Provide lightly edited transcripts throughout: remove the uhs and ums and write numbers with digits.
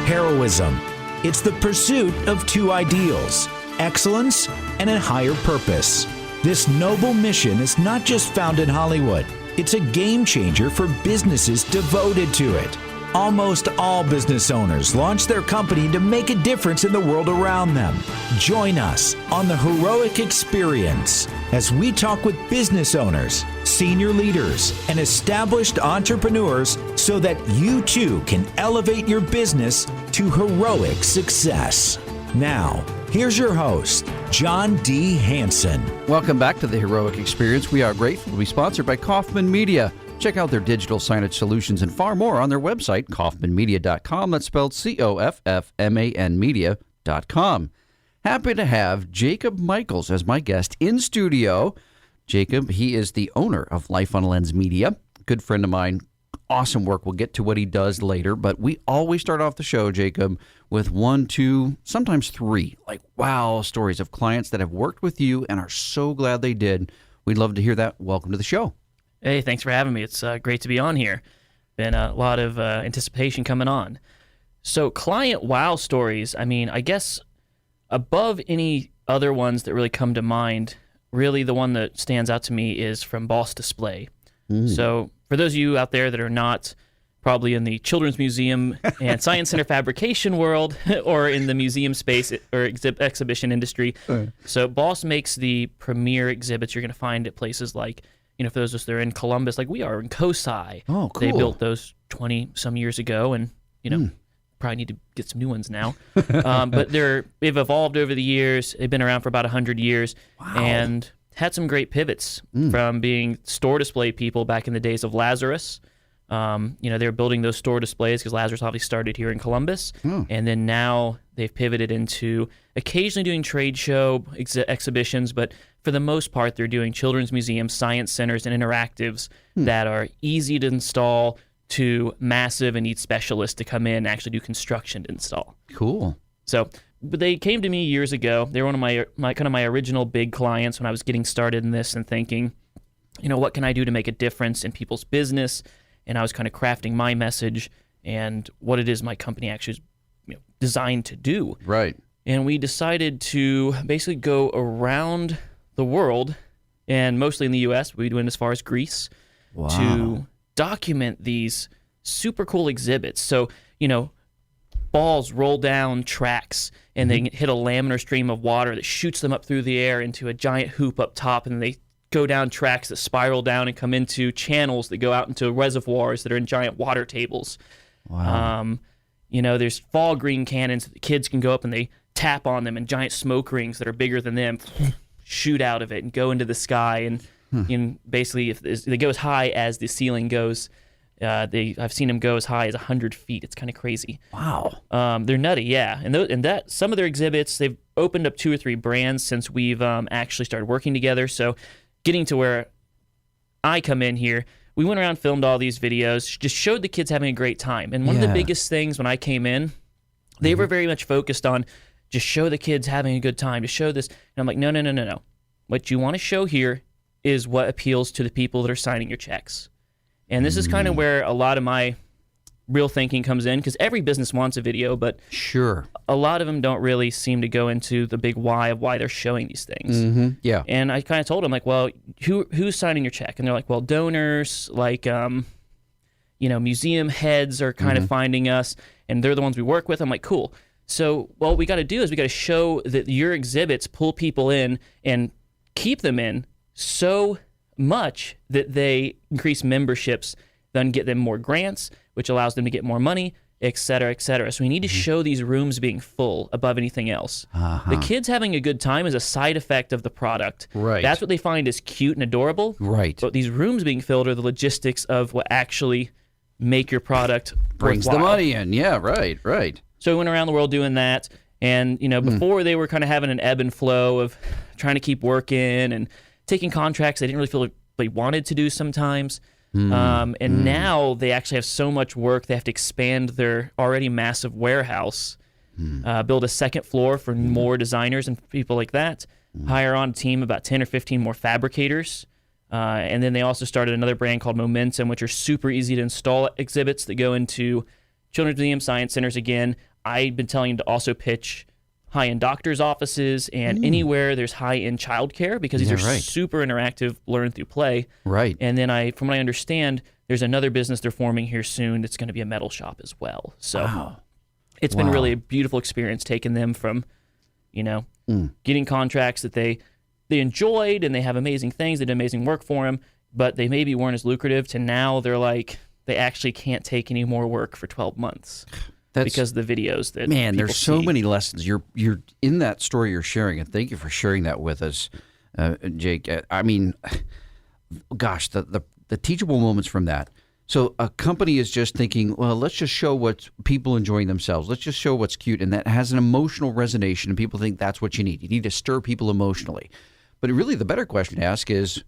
heroism. It's the pursuit of two ideals, excellence and a higher purpose. This noble mission is not just found in Hollywood. It's a game changer for businesses devoted to it. Almost all business owners launch their company to make a difference in the world around them. Join us on the Heroic Experience as we talk with business owners, senior leaders, and established entrepreneurs so that you too can elevate your business to heroic success. Now, here's your host, John D. Hanson. Welcome back to the Heroic Experience. We are grateful to be sponsored by Kaufman Media. Check out their digital signage solutions and far more on their website, kaufmanmedia.com. That's spelled COFFMAN media.com. Happy to have Jacob Michaels as my guest in studio. Jacob, he is the owner of Life on Lens Media. Good friend of mine. Awesome work. We'll get to what he does later, but we always start off the show, Jacob, with 1, 2, sometimes 3, wow stories of clients that have worked with you and are so glad they did. We'd love to hear that. Welcome to the show. Hey, thanks for having me. It's great to be on here. Been a lot of anticipation coming on. So client wow stories, I guess above any other ones that really come to mind, really the one that stands out to me is from Boss Display. So for those of you out there that are not probably in the Children's Museum and Science Center fabrication world or in the museum space or exhibition industry, so Boss makes the premier exhibits you're going to find at places like, for those of us that are in Columbus, like we are in COSI. Oh, cool. They built those 20-some years ago, and, probably need to get some new ones now. But they've evolved over the years. They've been around for about 100 years. Wow. And had some great pivots from being store display people back in the days of Lazarus. They were building those store displays because Lazarus obviously started here in Columbus. And then now they've pivoted into occasionally doing trade show exhibitions, but for the most part, they're doing children's museums, science centers, and interactives that are easy to install to massive and need specialists to come in and actually do construction to install. Cool. So, but they came to me years ago. They were one of my original big clients when I was getting started in this and thinking, what can I do to make a difference in people's business? And I was kind of crafting my message and what it is my company actually is designed to do. Right. And we decided to basically go around the world, and mostly in the U.S., we went as far as Greece, to document these super cool exhibits. So, balls roll down tracks, and they hit a laminar stream of water that shoots them up through the air into a giant hoop up top, and they go down tracks that spiral down and come into channels that go out into reservoirs that are in giant water tables. Wow. There's fall green cannons that the kids can go up and they tap on them, and giant smoke rings that are bigger than them shoot out of it and go into the sky. And basically, if they go as high as the ceiling goes, I've seen them go as high as 100 feet. It's kind of crazy. Wow. They're nutty, yeah. And that some of their exhibits, they've opened up 2 or 3 brands since we've actually started working together. So getting to where I come in here, we went around, filmed all these videos, just showed the kids having a great time. And one of the biggest things when I came in, they were very much focused on just show the kids having a good time, to show this. And I'm like, no. What you want to show here is what appeals to the people that are signing your checks. And this is kind of where a lot of my real thinking comes in, because every business wants a video, but sure, a lot of them don't really seem to go into the big why of why they're showing these things. Yeah. And I kind of told them, like, well, who's signing your check? And they're like, well, donors, like, museum heads are kind of finding us, and they're the ones we work with. I'm like, cool. So what we got to do is we got to show that your exhibits pull people in and keep them in so much that they increase memberships, then get them more grants, which allows them to get more money, et cetera, et cetera. So we need to show these rooms being full above anything else. The kids having a good time is a side effect of the product. Right. That's what they find is cute and adorable. Right. But these rooms being filled are the logistics of what actually make your product brings worthwhile. the money in. Yeah, right. So we went around the world doing that. And, before they were kind of having an ebb and flow of trying to keep working and taking contracts they didn't really feel like they wanted to do sometimes. And now they actually have so much work, they have to expand their already massive warehouse, build a second floor for more designers and people like that, hire on a team of about 10 or 15 more fabricators. And then they also started another brand called Momentum, which are super easy to install exhibits that go into children's museums, science centers again, I've been telling him to also pitch high-end doctors' offices and anywhere there's high-end childcare, because these are super interactive, learn through play. Right. And then from what I understand, there's another business they're forming here soon that's going to be a metal shop as well. So it's been really a beautiful experience taking them from, getting contracts that they enjoyed and they have amazing things, they did amazing work for them, but they maybe weren't as lucrative, to now they're like, they actually can't take any more work for 12 months. Because of the videos that there's so see. many lessons. You're in that story you're sharing, and thank you for sharing that with us, Jake. I mean, gosh, the teachable moments from that. So a company is just thinking, well, let's just show what people enjoying themselves. Let's just show what's cute, and that has an emotional resonation, and people think that's what you need. You need to stir people emotionally. But really, the better question to ask is,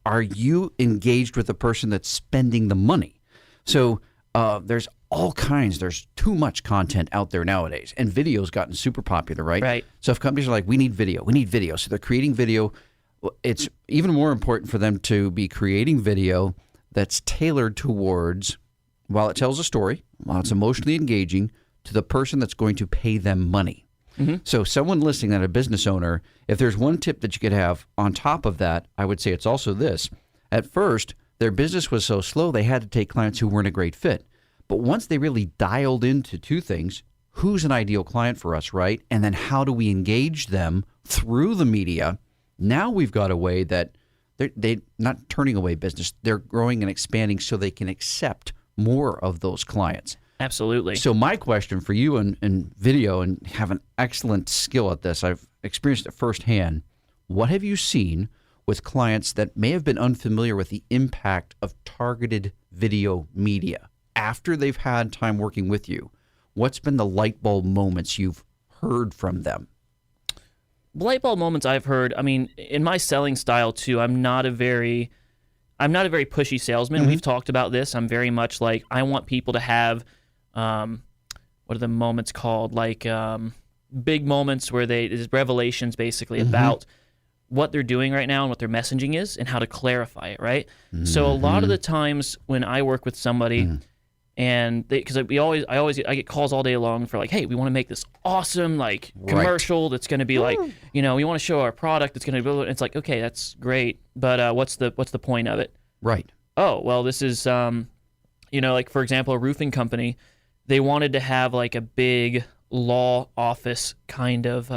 are you engaged with the person that's spending the money? So there's all kinds. There's too much content out there nowadays, and video's gotten super popular, right? Right. So if companies are like, we need video, so they're creating video. It's even more important for them to be creating video that's tailored towards, while it tells a story, while it's emotionally engaging, to the person that's going to pay them money. Mm-hmm. So someone listening, that a business owner, if there's one tip that you could have on top of that, I would say it's also this. At first, their business was so slow, they had to take clients who weren't a great fit. But once they really dialed into two things, who's an ideal client for us, right? And then how do we engage them through the media? Now we've got a way that they're not turning away business. They're growing and expanding so they can accept more of those clients. Absolutely. So my question for you in video, and have an excellent skill at this, I've experienced it firsthand. What have you seen with clients that may have been unfamiliar with the impact of targeted video media? After they've had time working with you, what's been the light bulb moments you've heard from them? Light bulb moments I've heard, I mean, in my selling style too, I'm not a very pushy salesman. Mm-hmm. We've talked about this. I'm very much like, I want people to have, what are the moments called? Like big moments where there's revelations basically about what they're doing right now and what their messaging is and how to clarify it, right? Mm-hmm. So a lot of the times when I work with somebody, and because I get calls all day long for like, hey, we want to make this awesome commercial that's going to be like, we want to show our product that's going to be. It's like, okay, that's great, but what's the point of it? Right. Oh, well, this is like for example, a roofing company, they wanted to have like a big law office kind of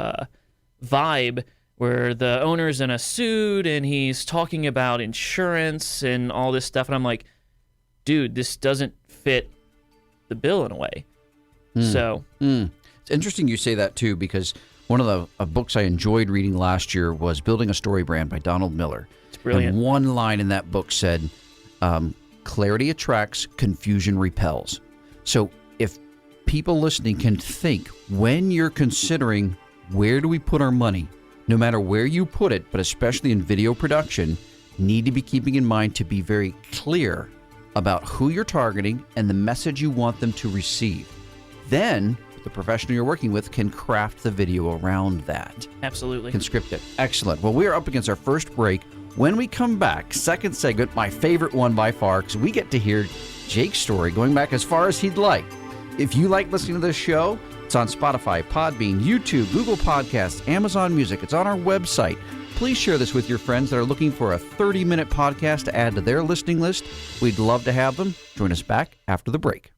vibe where the owner's in a suit and he's talking about insurance and all this stuff, and I'm like, dude, this doesn't fit the bill in a way. So it's interesting you say that too, because one of the books I enjoyed reading last year was Building a Story Brand by Donald Miller. It's brilliant. And one line in that book said, clarity attracts, confusion repels. So if people listening can think, when you're considering where do we put our money, no matter where you put it, but especially in video production, need to be keeping in mind to be very clear about who you're targeting and the message you want them to receive. Then the professional you're working with can craft the video around that. Absolutely. Can script it. Excellent. Well, we are up against our first break. When we come back, second segment, my favorite one by far, because we get to hear Jake's story going back as far as he'd like. If you like listening to this show, it's on Spotify, Podbean, YouTube, Google Podcasts, Amazon Music. It's on our website. Please share this with your friends that are looking for a 30-minute podcast to add to their listening list. We'd love to have them. Join us back after the break.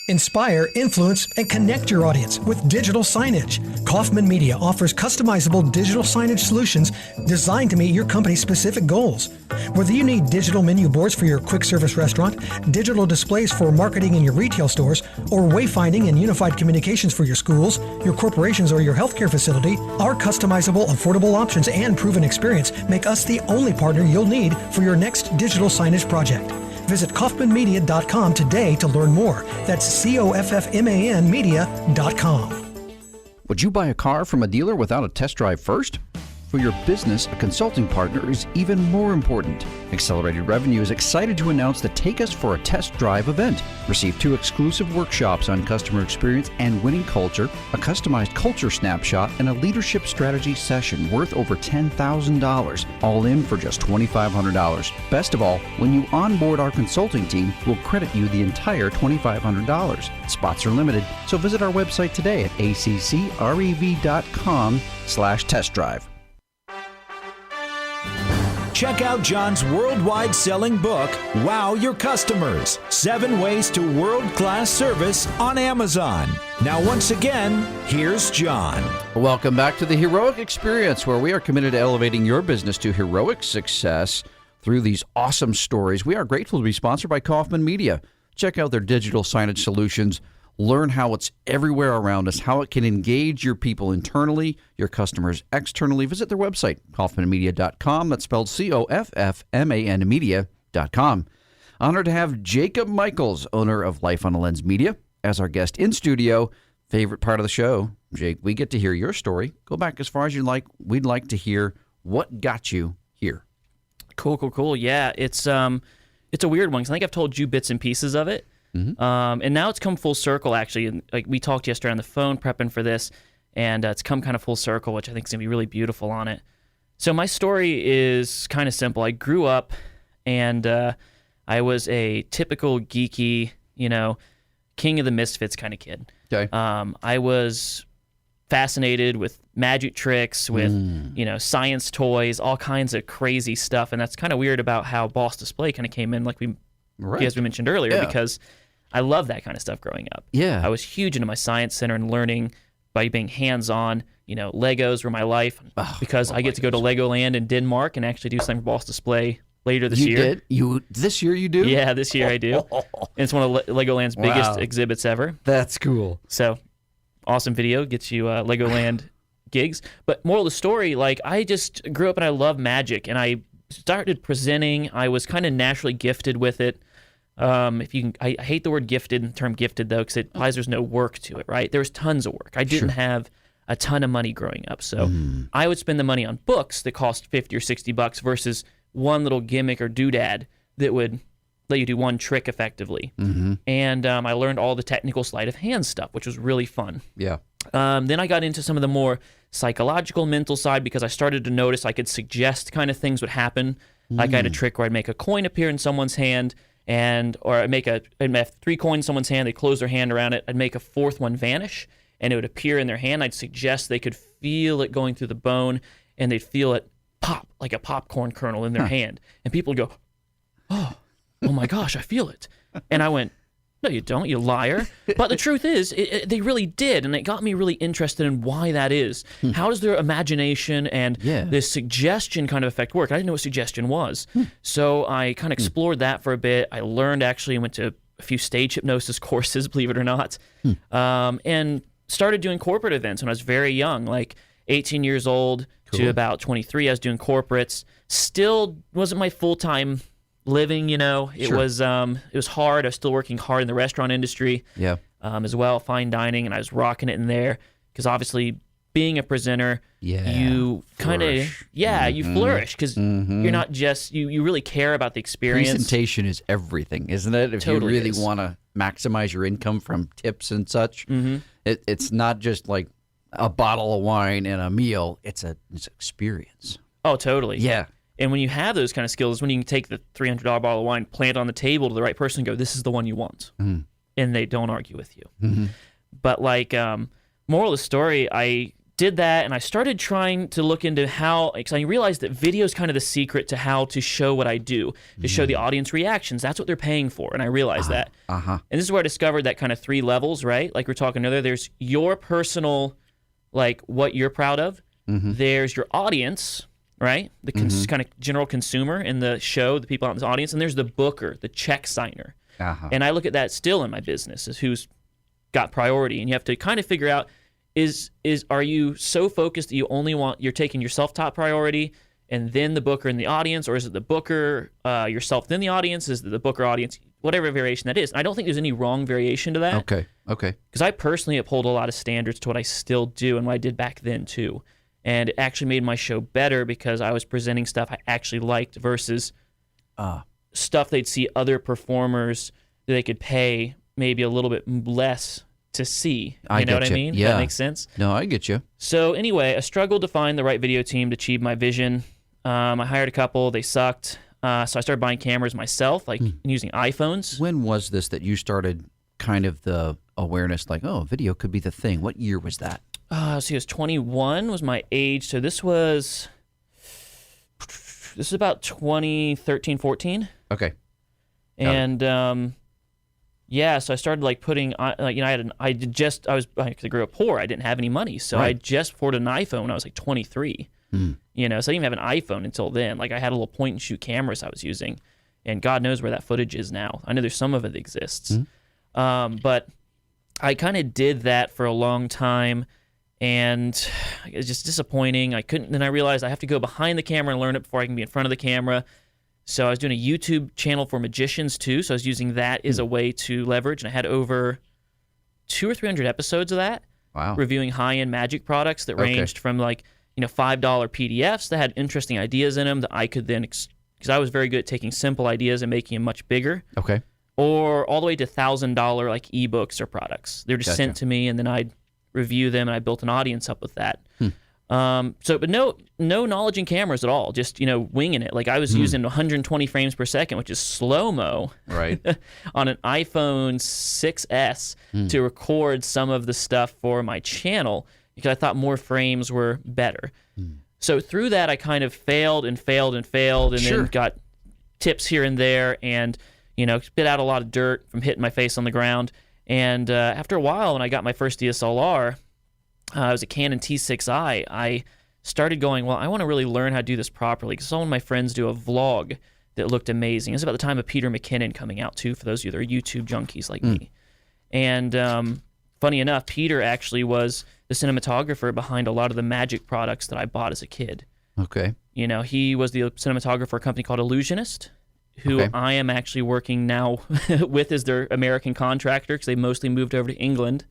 Inspire, influence, and connect your audience with digital signage. Kaufman Media offers customizable digital signage solutions designed to meet your company's specific goals. Whether you need digital menu boards for your quick service restaurant, digital displays for marketing in your retail stores, or wayfinding and unified communications for your schools, your corporations, or your healthcare facility, our customizable, affordable options and proven experience make us the only partner you'll need for your next digital signage project. Visit KaufmanMedia.com today to learn more. That's COFFMAN Media.com. Would you buy a car from a dealer without a test drive first? For your business, a consulting partner is even more important. Accelerated Revenue is excited to announce the Take Us for a Test Drive event. Receive 2 exclusive workshops on customer experience and winning culture, a customized culture snapshot, and a leadership strategy session worth over $10,000, all in for just $2,500. Best of all, when you onboard our consulting team, we'll credit you the entire $2,500. Spots are limited, so visit our website today at accrev.com/test drive. Check out John's worldwide selling book, Wow Your Customers, 7 Ways to World-Class Service on Amazon. Now, once again, here's John. Welcome back to the Heroic Experience, where we are committed to elevating your business to heroic success through these awesome stories. We are grateful to be sponsored by Kaufman Media. Check out their digital signage solutions. Learn how it's everywhere around us, how it can engage your people internally, your customers externally. Visit their website, kaufmanmedia.com. That's spelled COFFMAN media.com. Honored to have Jacob Michaels, owner of Life on a Lens Media, as our guest in studio. Favorite part of the show, Jake, we get to hear your story. Go back as far as you like. We'd like to hear what got you here. Cool. Yeah, it's a weird one because I think I've told you bits and pieces of it. Mm-hmm. And now it's come full circle, actually. And, like, we talked yesterday on the phone prepping for this, and it's come kind of full circle, which I think is going to be really beautiful on it. So my story is kind of simple. I grew up, and I was a typical geeky, king of the misfits kind of kid. Okay. I was fascinated with magic tricks, with science toys, all kinds of crazy stuff. And that's kind of weird about how Boss Display kind of came in, as we mentioned earlier, because I love that kind of stuff growing up. Yeah. I was huge into my science center and learning by being hands-on. Legos were my life because I get to go to Legoland in Denmark and actually do something for Boss Display later this year. This year you do? Yeah, this year I do. And it's one of Legoland's biggest exhibits ever. That's cool. So, awesome video. Gets you Legoland gigs. But moral of the story, I just grew up and I love magic. And I started presenting. I was kind of naturally gifted with it. I hate the word gifted, the term gifted, though, because it implies there's no work to it, right? There was tons of work. I didn't have a ton of money growing up. So I would spend the money on books that cost $50 or $60 versus one little gimmick or doodad that would let you do one trick effectively. Mm-hmm. And I learned all the technical sleight of hand stuff, which was really fun. Yeah. Then I got into some of the more psychological, mental side because I started to notice I could suggest kind of things would happen. Like I had a trick where I'd make a coin appear in someone's hand, or I'd have 3 coins in someone's hand, they'd close their hand around it, I'd make a 4th one vanish, and it would appear in their hand. I'd suggest they could feel it going through the bone, and they'd feel it pop like a popcorn kernel in their hand. And people would go, oh my gosh, I feel it. And I went, no, you don't, you liar. But the truth is, they really did, and it got me really interested in why that is. How does their imagination and this suggestion kind of affect work? I didn't know what suggestion was. So I kind of explored that for a bit. I learned, actually, went to a few stage hypnosis courses, believe it or not, and started doing corporate events when I was very young, like 18 years old to about 23. I was doing corporates. Still wasn't my full-time living, it was hard. I was still working hard in the restaurant industry, as well, fine dining, and I was rocking it in there because obviously being a presenter, you kind of you flourish because you're not just you really care about the experience. Presentation is everything, isn't it? If Totally you really want to maximize your income from tips and such, it's not just like a bottle of wine and a meal. It's an experience. Oh, totally. Yeah. And when you have those kind of skills, when you can take the $300 bottle of wine, plant it on the table to the right person and go, this is the one you want. And they don't argue with you. But moral of the story, I did that and I started trying to look into because I realized that video is kind of the secret to how to show what I do, to show the audience reactions. That's what they're paying for. And I realized that. And this is where I discovered that kind of 3 levels, right? Like we're talking earlier, there's your personal, what you're proud of. There's your audience, right? The kind of general consumer in the show, the people out in the audience, and there's the booker, the check signer. And I look at that still in my business as who's got priority. And you have to kind of figure out, are you so focused that you're taking yourself top priority and then the booker and the audience, or is it the booker, yourself, then the audience? Is it the booker audience? Whatever variation that is. And I don't think there's any wrong variation to that. Okay. Because I personally uphold a lot of standards to what I still do and what I did back then too. And it actually made my show better because I was presenting stuff I actually liked versus stuff they'd see other performers that they could pay maybe a little bit less to see. You know what I mean? Yeah. That makes sense? No, I get you. So anyway, I struggled to find the right video team to achieve my vision. I hired a couple. They sucked. So I started buying cameras myself, like using iPhones. When was this that you started kind of the awareness like, oh, video could be the thing? What year was that? So I was 21 was my age. So this is about 2013, 14. Okay. And yeah, so I started like putting, I grew up poor. I didn't have any money. So I just afforded an iPhone when I was like 23. You know, so I didn't even have an iPhone until then. Like I had a little point and shoot cameras I was using, and God knows where that footage is now. I know there's some of it that exists. But I kind of did that for a long time, and it was just disappointing. I couldn't, then I realized I have to go behind the camera and learn it before I can be in front of the camera. So I was doing a YouTube channel for magicians too. So I was using that as a way to leverage, and I had over 200 or 300 episodes of that. Wow. Reviewing high-end magic products that ranged from like, $5 PDFs that had interesting ideas in them that I could then, because I was very good at taking simple ideas and making them much bigger. Okay. Or all the way to $1,000 like ebooks or products. They were just sent to me, and then I'd review them, and I built an audience up with that. But no knowledge in cameras at all. Just winging it. Like I was using 120 frames per second, which is slow-mo, on an iPhone 6S to record some of the stuff for my channel, because I thought more frames were better. So through that, I kind of failed, and then got tips here and there, and spit out a lot of dirt from hitting my face on the ground. And after a while, when I got my first DSLR, it was a Canon T6i, I started going, well, I want to really learn how to do this properly, because I saw one of my friends do a vlog that looked amazing. It was about the time of Peter McKinnon coming out, too, for those of you that are YouTube junkies like me. And funny enough, Peter actually was the cinematographer behind a lot of the magic products that I bought as a kid. Okay. He was the cinematographer for a company called Illusionist, who I am actually working now with as their American contractor, because they mostly moved over to England.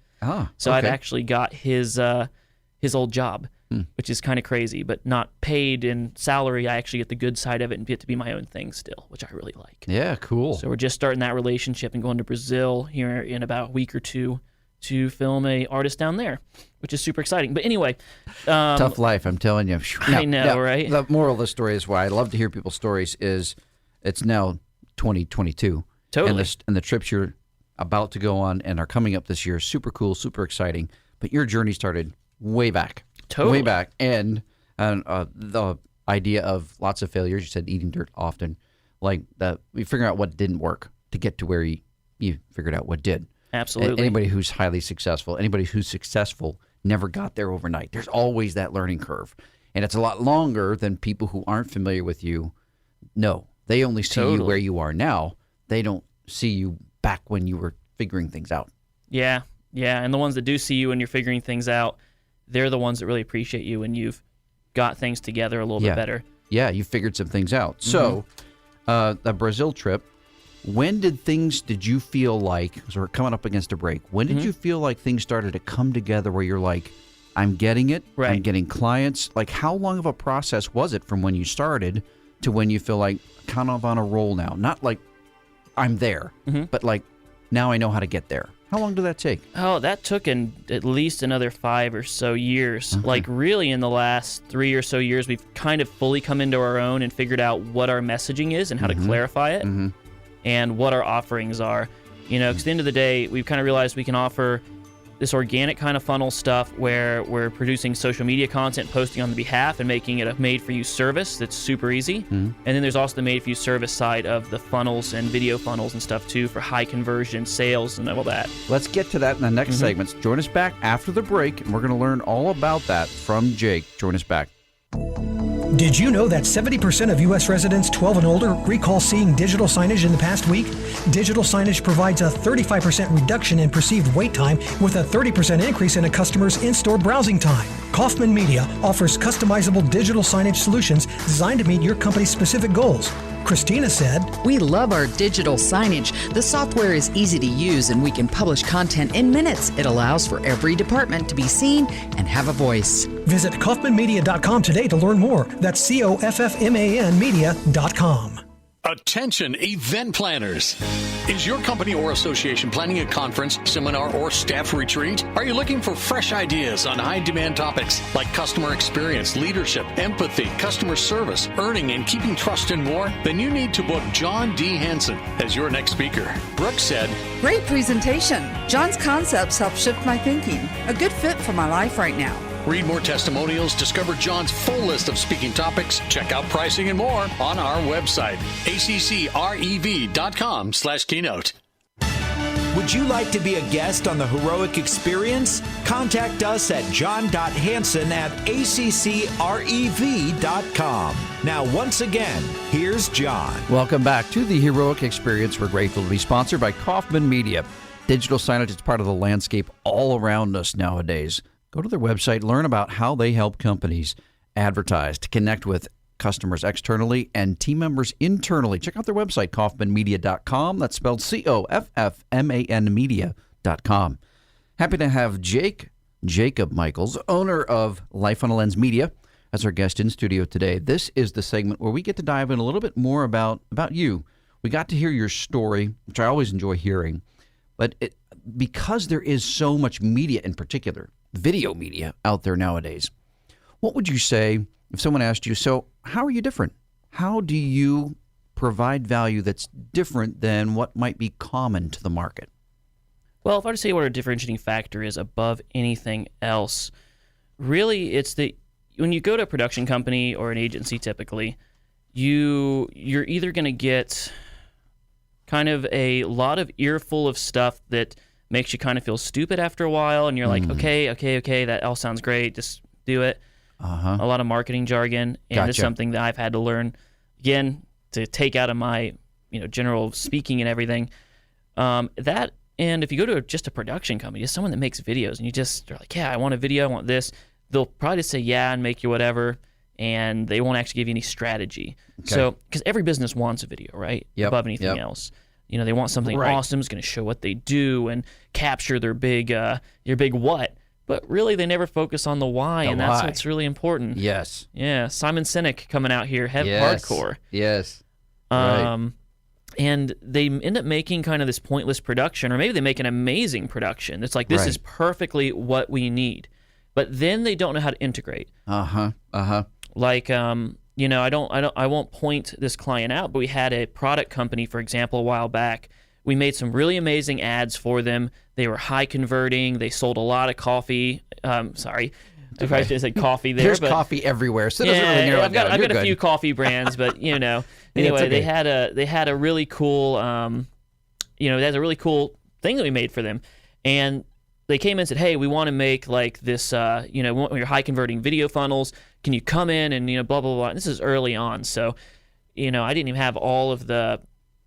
So I've actually got his old job, which is kind of crazy, but not paid in salary. I actually get the good side of it and get to be my own thing still, which I really like. Yeah, cool. So we're just starting that relationship and going to Brazil here in about a week or two to film a artist down there, which is super exciting. But anyway, tough life, I'm telling you. I know, right? The moral of the story is why I love to hear people's stories is it's now 2022. Totally. And the trips you're about to go on and are coming up this year, super cool, super exciting. But your journey started way back. Totally. Way back. And the idea of lots of failures, you said eating dirt often, like that, we figure out what didn't work to get to where you figured out what did. Absolutely. Anybody who's highly successful, anybody who's successful never got there overnight. There's always that learning curve. And it's a lot longer than people who aren't familiar with you know. They only see you where you are now. They don't see you back when you were figuring things out. Yeah. And the ones that do see you when you're figuring things out, they're the ones that really appreciate you when you've got things together a little bit better. Yeah, you figured some things out. So, the Brazil trip, when did you feel like, so we're coming up against a break, when did you feel like things started to come together where you're like, I'm getting it, I'm getting clients? Like, how long of a process was it from when you started to when you feel like kind of on a roll now? Not like I'm there, but like now I know how to get there. How long did that take? Oh, that took at least another 5 or so years. Like really in the last 3 or so years, we've kind of fully come into our own and figured out what our messaging is and how to clarify it and what our offerings are. Because at the end of the day, we've kind of realized we can offer this organic kind of funnel stuff where we're producing social media content, posting on the behalf, and making it a made-for-you service that's super easy. And then there's also the made-for-you service side of the funnels and video funnels and stuff too for high conversion sales and all that. Let's get to that in the next segments. Join us back after the break, and we're going to learn all about that from Jake. Join us back. Did you know that 70% of U.S. residents 12 and older recall seeing digital signage in the past week? Digital signage provides a 35% reduction in perceived wait time with a 30% increase in a customer's in-store browsing time. Kaufman Media offers customizable digital signage solutions designed to meet your company's specific goals. Christina said, We love our digital signage. The software is easy to use and we can publish content in minutes. It allows for every department to be seen and have a voice. Visit KaufmanMedia.com today to learn more. That's COFFMAN Media.com. Attention event planners. Is your company or association planning a conference, seminar, or staff retreat? Are you looking for fresh ideas on high-demand topics like customer experience, leadership, empathy, customer service, earning and keeping trust, and more? Then you need to book John D. Hansen as your next speaker. Brooke said, Great presentation. John's concepts help shift my thinking. A good fit for my life right now. read more testimonials, discover John's full list of speaking topics, check out pricing and more on our website, accrev.com/keynote. Would you like to be a guest on the Heroic Experience? Contact us at john.hansen@accrev.com. Now, once again, here's John. Welcome back to the Heroic Experience. We're grateful to be sponsored by Kaufman Media. Digital signage is part of the landscape all around us nowadays. Go to their website, learn about how they help companies advertise to connect with customers externally and team members internally. Check out their website, kaufmanmedia.com. That's spelled COFFMAN media.com. Happy to have Jacob Michaels, owner of Life on a Lens Media, as our guest in studio today. This is the segment where we get to dive in a little bit more about you. We got to hear your story, which I always enjoy hearing, but because there is so much media, in particular, video media out there nowadays, what would you say if someone asked you, so how are you different? How do you provide value that's different than what might be common to the market? Well, if I were to say what our differentiating factor is above anything else, really it's that when you go to a production company or an agency, typically, you're either going to get kind of a lot of earful of stuff that makes you kind of feel stupid after a while, and you're like, okay, that all sounds great, just do it. A lot of marketing jargon, and it's something that I've had to learn, again, to take out of my general speaking and everything. That, and if you go to just a production company, just someone that makes videos, and you're like, yeah, I want a video, I want this, they'll probably just say yeah and make you whatever, and they won't actually give you any strategy. Okay. So, because every business wants a video, right? Above anything else. They want something awesome, it's going to show what they do and capture their big, your big what. But really, they never focus on the why, and that's what's really important. Yes. Yeah, Simon Sinek coming out here, hardcore. Yes. And they end up making kind of this pointless production, or maybe they make an amazing production. It's like, this is perfectly what we need. But then they don't know how to integrate. Like, I won't point this client out, but we had a product company, for example, a while back. We made some really amazing ads for them. They were high converting. They sold a lot of coffee. Sorry, I probably should have said coffee there. There's coffee everywhere, so it doesn't really narrow it down. I've got a few coffee brands, but anyway, they had a really cool, that's a really cool thing that we made for them, and they came in and said, hey, we want to make like this, we want your high converting video funnels. Can you come in and blah blah blah. And this is early on, so I didn't even have all of the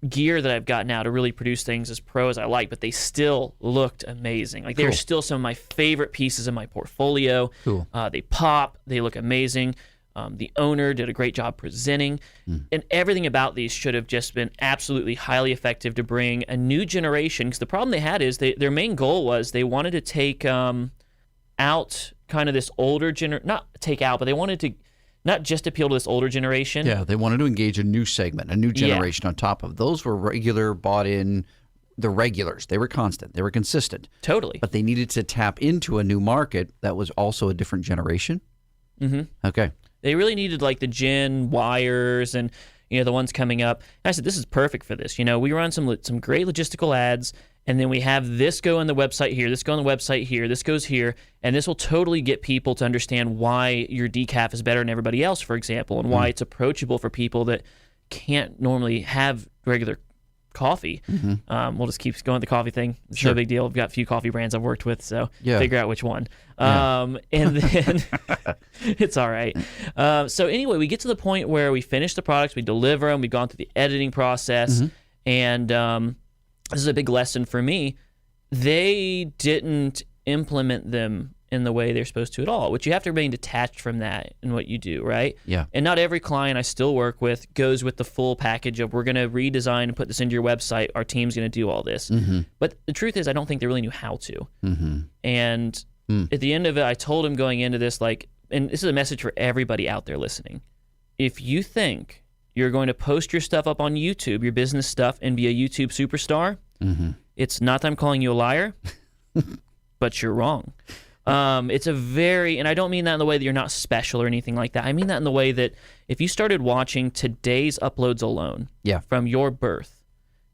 gear that I've got now to really produce things as pro as I like, but they still looked amazing. Like, they're still some of my favorite pieces in my portfolio. Cool. They pop, they look amazing. The owner did a great job presenting, and everything about these should have just been absolutely highly effective to bring a new generation. Because the problem they had is their main goal was they wanted to take out kind of this older not take out, but they wanted to not just appeal to this older generation. Yeah, they wanted to engage a new segment, a new generation on top of. Those were regular, bought in, the regulars. They were constant. They were consistent. Totally. But they needed to tap into a new market that was also a different generation. Mm-hmm. Okay. They really needed like the Gen Wires and the ones coming up. And I said, this is perfect for this. We run some great logistical ads, and then we have this go on the website here, this go on the website here, this goes here, and this will totally get people to understand why your decaf is better than everybody else, for example, and why it's approachable for people that can't normally have regular coffee. We'll just keep going with the coffee thing. It's no big deal. I've got a few coffee brands I've worked with, so figure out which one. And then it's all right. So anyway, we get to the point where we finish the products, we deliver them, we've gone through the editing process, and this is a big lesson for me. They didn't implement them in the way they're supposed to at all, which you have to remain detached from that in what you do, right? Yeah. And not every client I still work with goes with the full package of, we're going to redesign and put this into your website. Our team's going to do all this. But the truth is, I don't think they really knew how to. And at the end of it, I told him going into this, like, and this is a message for everybody out there listening. If you think you're going to post your stuff up on YouTube, your business stuff, and be a YouTube superstar, it's not that I'm calling you a liar, but you're wrong. It's a very, and I don't mean that in the way that you're not special or anything like that. I mean that in the way that if you started watching today's uploads alone from your birth,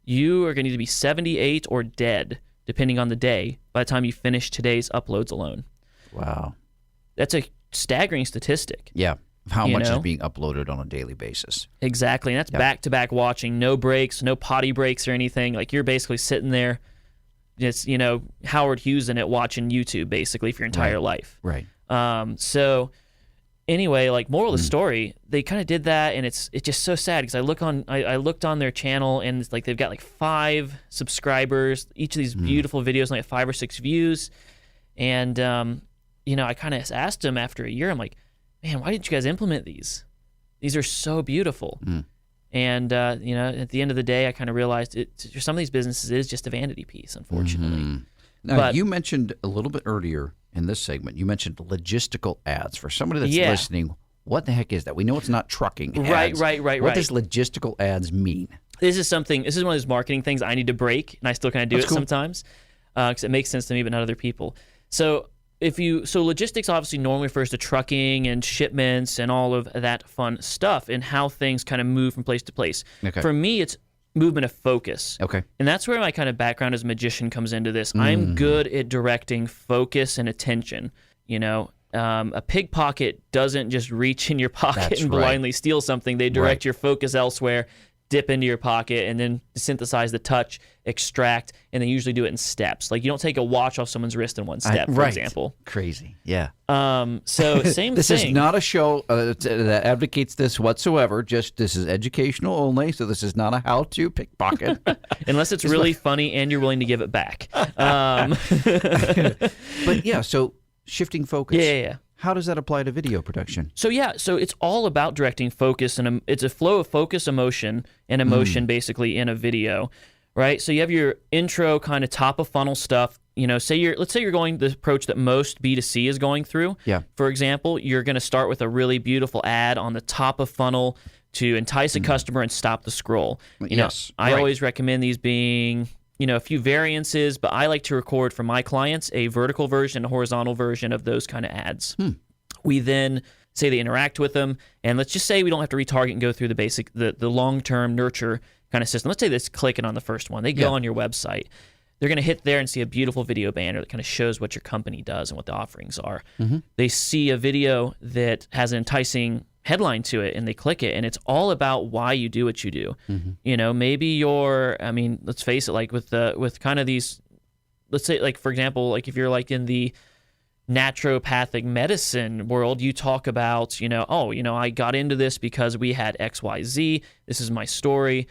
you are going to need to be 78 or dead, depending on the day, by the time you finish today's uploads alone. Wow. That's a staggering statistic. Yeah. How You much know? is being uploaded on a daily basis? Exactly. And that's back-to-back watching, no breaks, no potty breaks or anything. Like, you're basically sitting there, just, Howard Hughes in it, watching YouTube basically for your entire life. Right. So anyway, like, moral of the story, they kind of did that, and it's just so sad because I looked on their channel, and it's like they've got like 5 subscribers. Each of these beautiful videos only have 5 or 6 views, and I kind of asked them after a year, I'm like, man, why didn't you guys implement these? These are so beautiful. And, at the end of the day, I kind of realized for some of these businesses, it is just a vanity piece, unfortunately. Now, But- you mentioned a little bit earlier in this segment, you mentioned logistical ads. For somebody that's listening, what the heck is that? We know it's not trucking ads. Right. What does logistical ads mean? This is one of those marketing things I need to break, and I still kind of do That's it cool. sometimes because it makes sense to me, but not other people. So logistics obviously normally refers to trucking and shipments and all of that fun stuff and how things kind of move from place to place. Okay. For me, it's movement of focus. Okay. And that's where my kind of background as a magician comes into this. I'm good at directing focus and attention. A pickpocket doesn't just reach in your pocket That's and right. blindly steal something. They direct your focus elsewhere, dip into your pocket, and then synthesize the touch, extract, and they usually do it in steps. Like, you don't take a watch off someone's wrist in one step, for example. Crazy. Yeah. So same This thing. is not a show that advocates this whatsoever. Just this is educational only. So this is not a how-to pickpocket. Unless it's really funny and you're willing to give it back. But yeah, so shifting focus. Yeah. How does that apply to video production? So it's all about directing focus, and it's a flow of focus, emotion, and emotion basically in a video, right? So you have your intro, kind of top of funnel stuff. Let's say you're going the approach that most B2C is going through. Yeah. For example, you're going to start with a really beautiful ad on the top of funnel to entice a customer and stop the scroll. Yes, I right. always recommend these being a few variances, but I like to record for my clients a vertical version, a horizontal version of those kind of ads. We then say they interact with them, and let's just say we don't have to retarget and go through the basic, the long-term nurture kind of system. Let's say that's clicking on the first one. They go on your website. They're going to hit there and see a beautiful video banner that kind of shows what your company does and what the offerings are. They see a video that has an enticing headline to it, and they click it, and it's all about why you do what you do. Maybe let's face it, like with kind of these, let's say, like, for example, like if you're like in the naturopathic medicine world, you talk about, I got into this because we had XYZ. This is my story.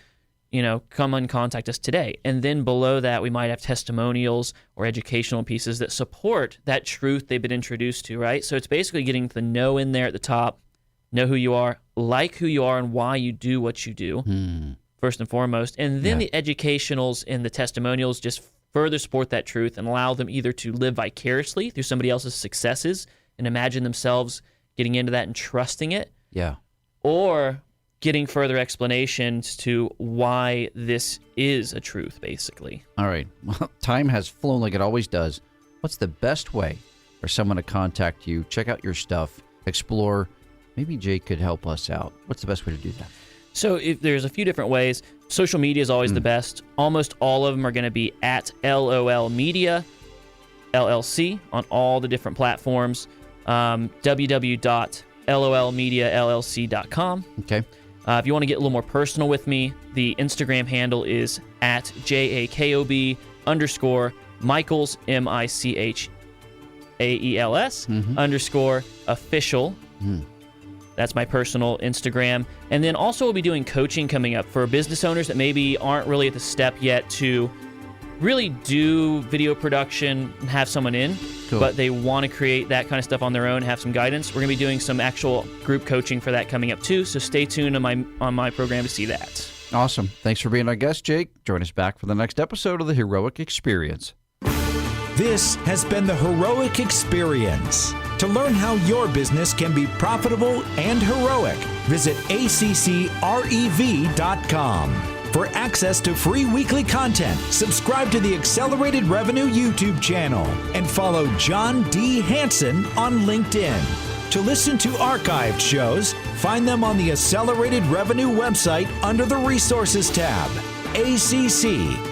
Come and contact us today. And then below that, we might have testimonials or educational pieces that support that truth they've been introduced to, right? So it's basically getting the know in there at the top, know who you are, like who you are, and why you do what you do, first and foremost. And then the educationals and the testimonials just further support that truth and allow them either to live vicariously through somebody else's successes and imagine themselves getting into that and trusting it, or getting further explanations to why this is a truth, basically. All right. Well, time has flown like it always does. What's the best way for someone to contact you, check out your stuff, explore? Maybe Jake could help us out. What's the best way to do that? So if there's a few different ways. Social media is always the best. Almost all of them are going to be at LOL Media, LLC, on all the different platforms. www.lolmediallc.com. Okay. If you want to get a little more personal with me, the Instagram handle is at JAKOB _Michaels, MICHAELS _official. That's my personal Instagram. And then also we'll be doing coaching coming up for business owners that maybe aren't really at the step yet to really do video production and have someone in, Cool. but they want to create that kind of stuff on their own, have some guidance. We're going to be doing some actual group coaching for that coming up too, so stay tuned on my program to see that. Awesome. Thanks for being our guest, Jake. Join us back for the next episode of The Heroic Experience. This has been the Heroic Experience. To learn how your business can be profitable and heroic, visit ACCREV.com. For access to free weekly content, subscribe to the Accelerated Revenue YouTube channel and follow John D. Hanson on LinkedIn. To listen to archived shows, find them on the Accelerated Revenue website under the Resources tab, ACCREV.com.